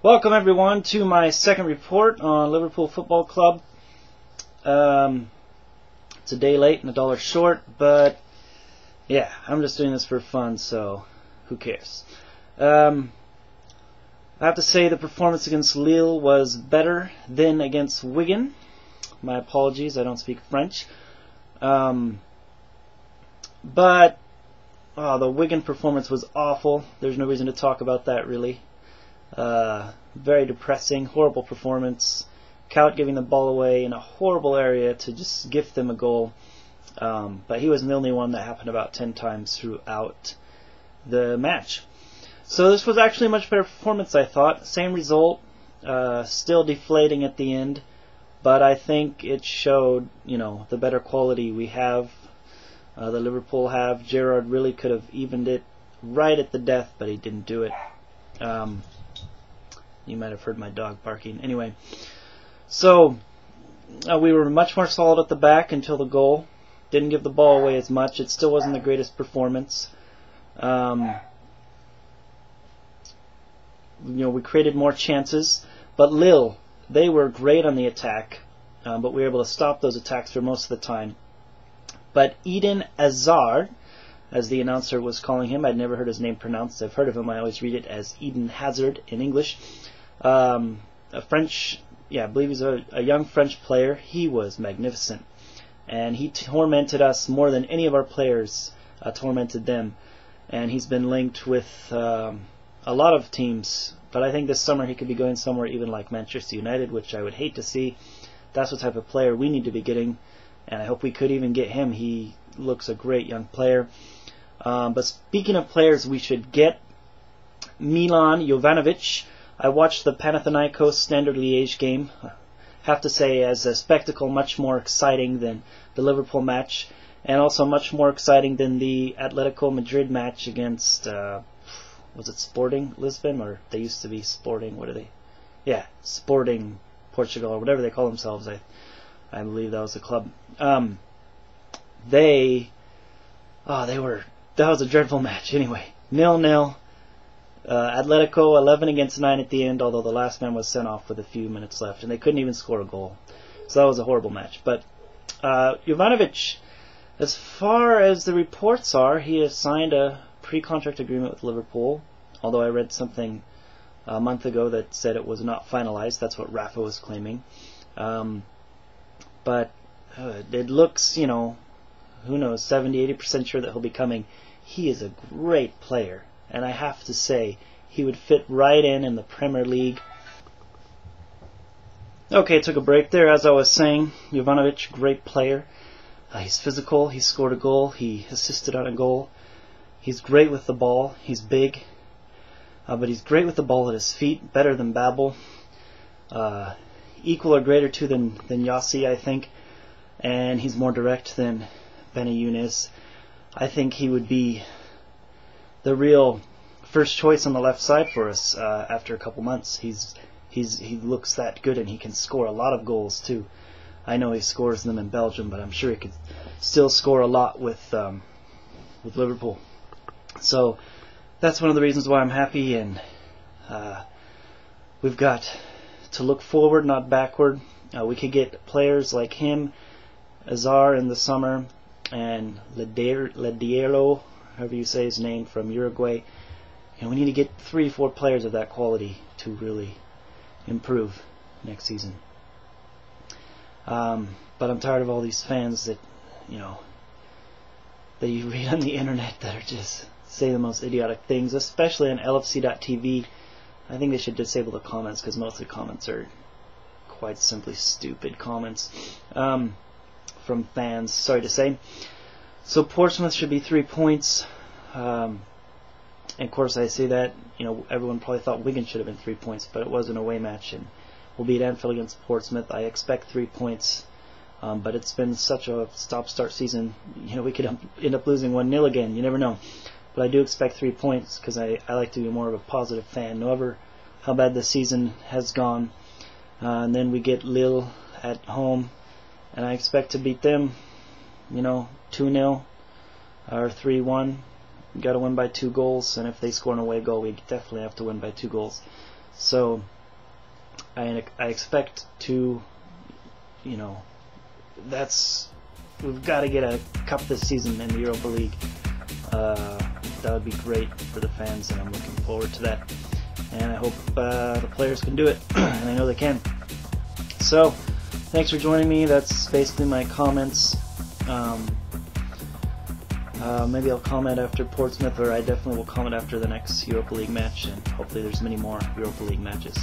Welcome everyone to my second report on Liverpool Football Club. It's a day late and $1 short, but yeah, I'm just doing this for fun, so who cares? I have to say the performance against Lille was better than against Wigan. My apologies, I don't speak French. But the Wigan performance was awful. There's no reason to talk about that really. Very depressing, horrible performance. Cowett giving the ball away in a horrible area to just gift them a goal. But he wasn't the only one. That happened about 10 times throughout the match. So this was actually a much better performance, I thought. Same result, still deflating at the end. But I think it showed, the better quality we have, the Liverpool have. Gerrard really could have evened it right at the death, but he didn't do it. You might have heard my dog barking. Anyway, so we were much more solid at the back until the goal. Didn't give the ball away as much. It still wasn't the greatest performance. We created more chances, but Lille, they were great on the attack, but we were able to stop those attacks for most of the time. But Eden Hazard, as the announcer was calling him, I'd never heard his name pronounced. I've heard of him. I always read it as Eden Hazard in English. A French, I believe he's a young French player. He was magnificent, and he tormented us more than any of our players tormented them. And he's been linked with a lot of teams, but I think this summer he could be going somewhere even like Manchester United, which I would hate to see. That's what type of player we need to be getting, and I hope we could even get him. He looks a great young player. But speaking of players we should get, Milan Jovanovic. I watched the Panathinaikos Standard Liège game. I have to say, as a spectacle, much more exciting than the Liverpool match, and also much more exciting than the Atletico Madrid match against, was it Sporting Lisbon, or they used to be Sporting, what are they? Yeah, Sporting Portugal, or whatever they call themselves. I believe that was the club. That was a dreadful match. Anyway, 0-0. Atletico 11 against 9 at the end, although the last man was sent off with a few minutes left, and they couldn't even score a goal. So that was a horrible match. But Jovanovic, as far as the reports are, he has signed a pre-contract agreement with Liverpool, although I read something a month ago that said it was not finalized. That's what Rafa was claiming. But it looks, who knows, 70-80% sure that he'll be coming. He is a great player, and I have to say, he would fit right in the Premier League. Okay, took a break there. As I was saying, Jovanovic, great player. He's physical, he scored a goal, he assisted on a goal. He's great with the ball, he's big, but he's great with the ball at his feet, better than Babel. Equal or greater to than Yossi, I think. And he's more direct than Benny Younes. I think he would be the real first choice on the left side for us after a couple months. He looks that good, and he can score a lot of goals too. I know he scores them in Belgium, but I'm sure he could still score a lot with Liverpool. So that's one of the reasons why I'm happy, and we've got to look forward, not backward. We could get players like him, Azar in the summer, and Lediero, however you say his name, from Uruguay. We need to get 3-4 players of that quality to really improve next season. But I'm tired of all these fans that, that you read on the internet that are just say the most idiotic things, especially on LFC.TV. I think they should disable the comments, because most of the comments are quite simply stupid comments from fans, sorry to say. So Portsmouth should be 3 points. And of course I say that, everyone probably thought Wigan should have been 3 points, but it was an away match, and we'll be at Anfield against Portsmouth. I expect 3 points, but it's been such a stop-start season. We could end up losing 1-0 again. You never know. But I do expect 3 points, because I like to be more of a positive fan, no matter how bad the season has gone. And then we get Lille at home, and I expect to beat them, 2-0 or 3-1. Got to win by 2 goals, and if they score an away goal, we definitely have to win by 2 goals. So I expect to, we've got to get a cup this season in the Europa League. That would be great for the fans, and I'm looking forward to that. And I hope the players can do it, and I know they can. So, thanks for joining me. That's basically my comments. Maybe I'll comment after Portsmouth, or I definitely will comment after the next Europa League match, and hopefully there's many more Europa League matches.